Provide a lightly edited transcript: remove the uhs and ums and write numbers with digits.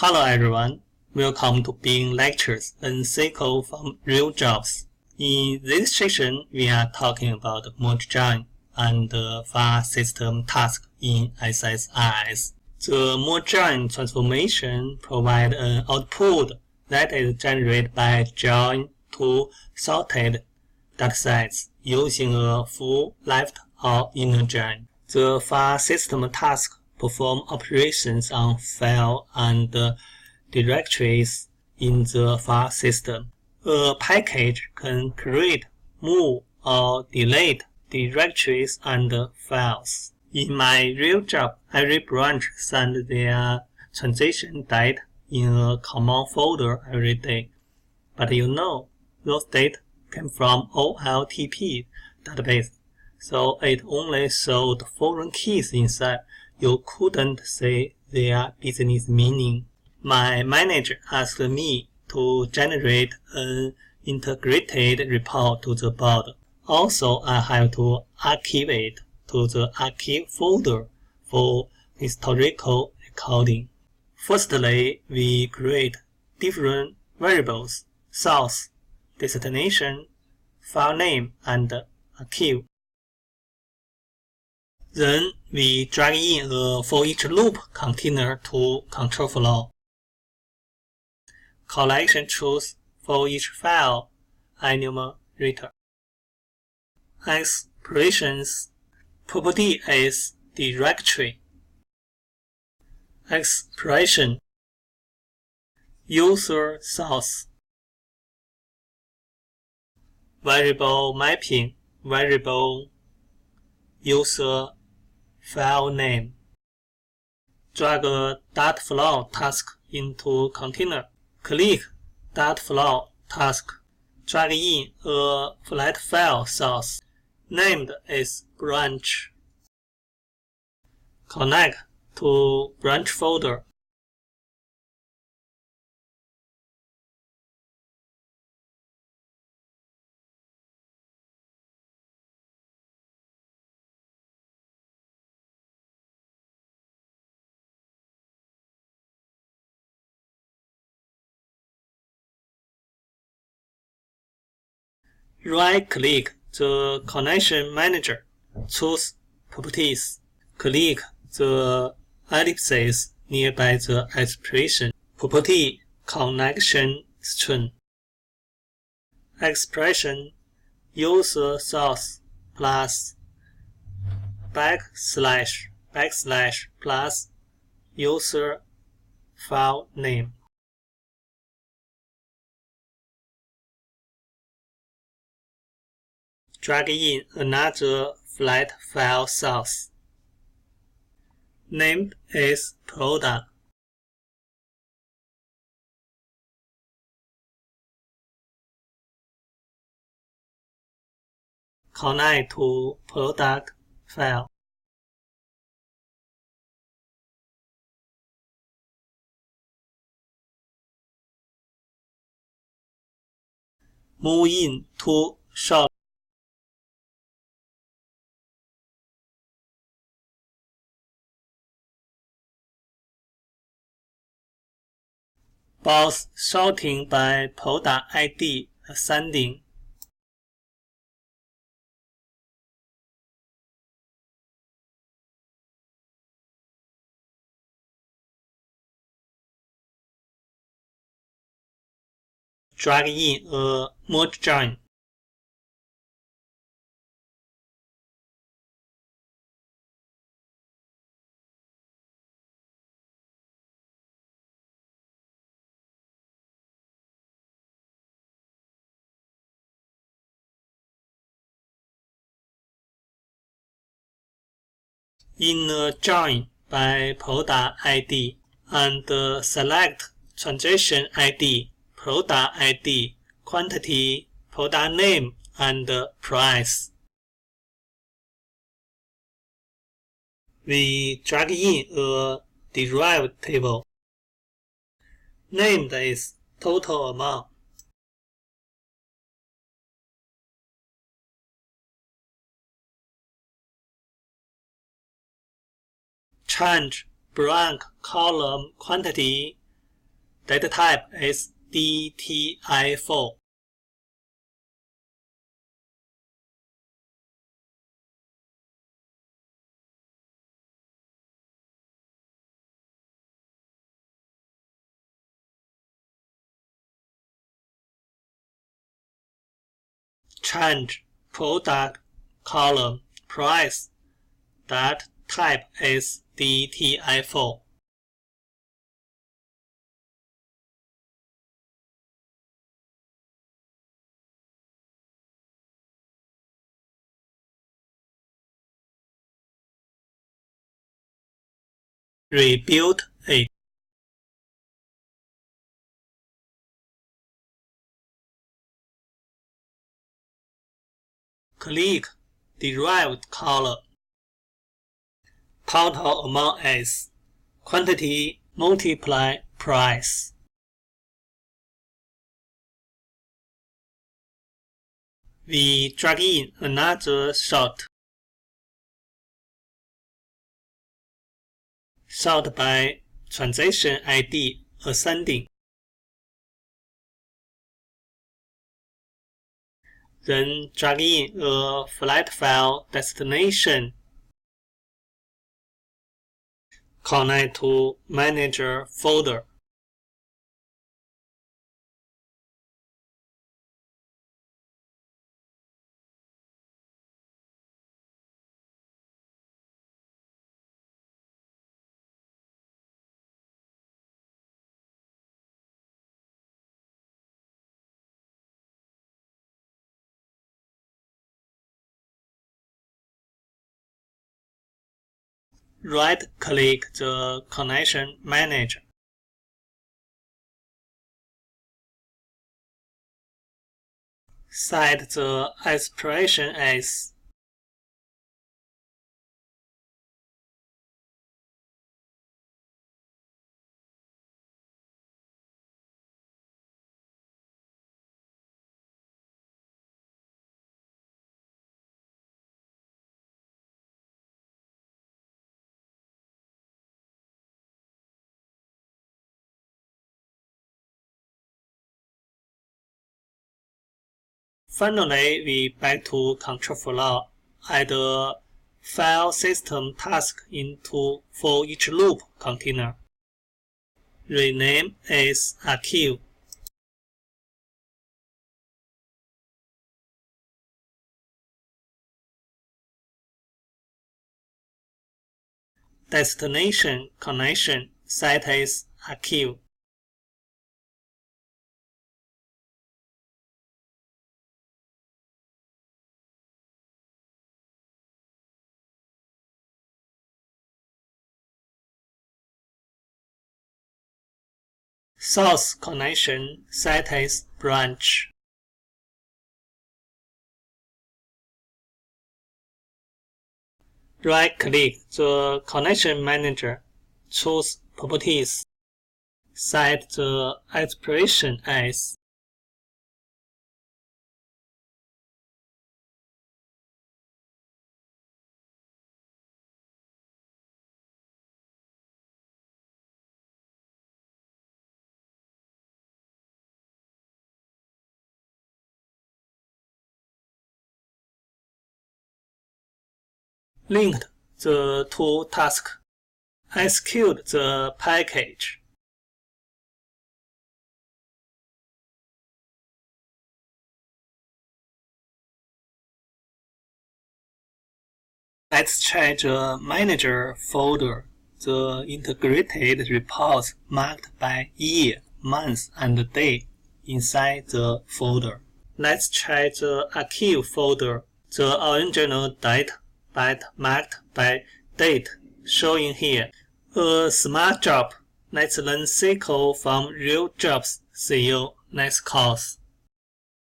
Hello everyone, welcome to Bing Lectures and SQL from Real Jobs. In this session, we are talking about merge join and file system task in SSIS. The merge join transformation provides an output that is generated by join two sorted datasets using a full left or inner join. The file system task perform operations on file and directories in the file system. A package can create, move, or delete directories and files. In my real job, every branch sends their transaction data in a common folder every day. But you know, those data came from OLTP database, so it only showed foreign keys inside. You couldn't see their business meaning. My manager asked me to generate an integrated report to the board. Also, I have to archive it to the archive folder for historical recording. Firstly, we create different variables: source, destination, file name, and archive. Then we drag in a for each loop container to control flow. Collection choose for each file enumerator. Expressions property is directory. Expression user source. Variable mapping variable user file name. Drag a data flow task into container. Click data flow task. Drag in a flat file source. Named is branch. Connect to branch folder. Right-click the connection manager, choose Properties. Click the ellipses nearby the expression. Property connection string. Expression user source plus backslash plus user file name. Drag in another flat file source. Named is product. Connect to product file. Move in to short. Both sorting by product ID ascending. Drag in a merge join. In a join by product ID and select transaction ID, product ID, quantity, product name, and price. We drag in a derived table. Named is total amount. Change blank column quantity Data type is DTI4. Change product column price. That type is DTI4. Rebuild it. Click derived column. Total amount is quantity multiply price. We drag in another sort. Sort by transaction ID ascending. Then drag in a flat file destination. Connect to manager folder. Right-click the connection manager. Set the expiration as Finally, we back to control flow. Add a file system task into for each loop container. Rename as archive. Destination connection set as archive. Source connection set as branch. Right-click the connection manager, choose Properties, set the expiration as linked the two tasks. Execute the package. Let's check the manager folder. The integrated reports marked by year, month, and day inside the folder. Let's check the archive folder. The original data but marked by date showing here. A smart job. Let's learn SQL from real jobs. See you next course.